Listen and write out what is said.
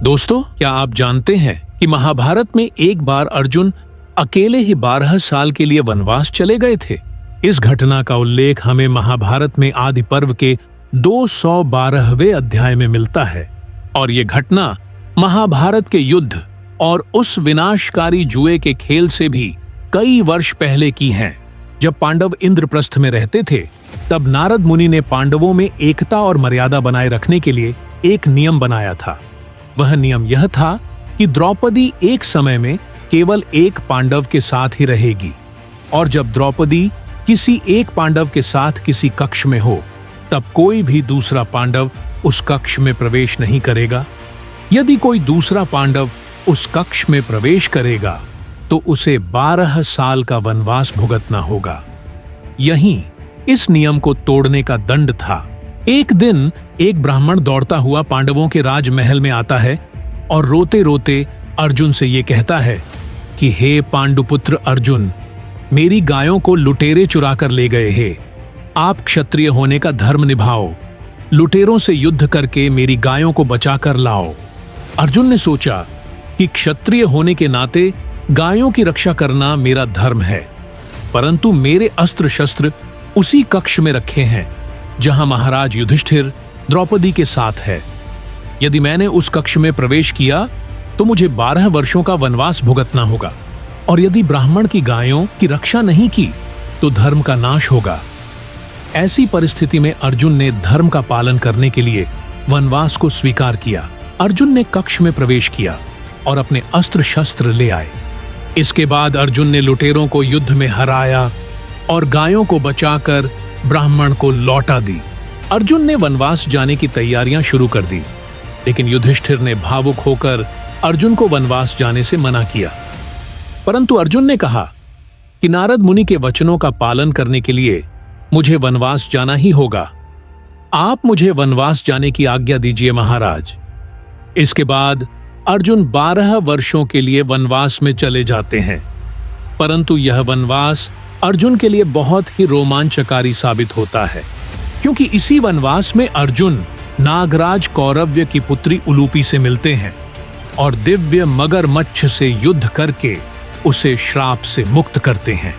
दोस्तों, क्या आप जानते हैं कि महाभारत में एक बार अर्जुन अकेले ही 12 साल के लिए वनवास चले गए थे। इस घटना का उल्लेख हमें महाभारत में आदि पर्व के 212वें अध्याय में मिलता है और ये घटना महाभारत के युद्ध और उस विनाशकारी जुए के खेल से भी कई वर्ष पहले की है। जब पांडव इंद्रप्रस्थ में रहते थे, तब नारद मुनि ने पांडवों में एकता और मर्यादा बनाए रखने के लिए एक नियम बनाया था। वह नियम यह था कि द्रौपदी एक समय में केवल एक पांडव के साथ ही रहेगी और जब द्रौपदी किसी एक पांडव के साथ किसी कक्ष में हो, तब कोई भी दूसरा पांडव उस कक्ष में प्रवेश नहीं करेगा। यदि कोई दूसरा पांडव उस कक्ष में प्रवेश करेगा तो उसे 12 साल का वनवास भुगतना होगा। यहीं इस नियम को तोड़ने का दंड था। एक दिन एक ब्राह्मण दौड़ता हुआ पांडवों के राजमहल में आता है और रोते रोते अर्जुन से ये कहता है कि हे पांडुपुत्र अर्जुन, मेरी गायों को लुटेरे चुरा कर ले गए हैं। आप क्षत्रिय होने का धर्म निभाओ, लुटेरों से युद्ध करके मेरी गायों को बचा कर लाओ। अर्जुन ने सोचा कि क्षत्रिय होने के नाते गायों की रक्षा करना मेरा धर्म है, परंतु मेरे अस्त्र शस्त्र उसी कक्ष में रखे हैं जहां महाराज युधिष्ठिर द्रौपदी के साथ है। यदि मैंने उस कक्ष में प्रवेश किया तो मुझे 12 वर्षों का वनवास भुगतना होगा और यदि ब्राह्मण की गायों की रक्षा नहीं की तो धर्म का नाश होगा। ऐसी परिस्थिति में अर्जुन ने धर्म का पालन करने के लिए वनवास को स्वीकार किया। अर्जुन ने कक्ष में प्रवेश किया और अपने अस्त्र शस्त्र ले आए। इसके बाद अर्जुन ने लुटेरों को युद्ध में हराया और गायों को बचाकर ब्राह्मण को लौटा दी। अर्जुन ने वनवास जाने की तैयारियां शुरू कर दी, लेकिन युधिष्ठिर ने भावुक होकर अर्जुन को वनवास जाने से मना किया। परंतु अर्जुन ने कहा कि नारद मुनि के वचनों का पालन करने के लिए मुझे वनवास जाना ही होगा। आप मुझे वनवास जाने की आज्ञा दीजिए महाराज। इसके बाद अर्जुन 12 वर्षों के लिए वनवास में चले जाते हैं, परंतु यह वनवास अर्जुन के लिए बहुत ही रोमांचकारी साबित होता है, क्योंकि इसी वनवास में अर्जुन नागराज कौरव्य की पुत्री उलूपी से मिलते हैं और दिव्य मगरमच्छ से युद्ध करके उसे श्राप से मुक्त करते हैं।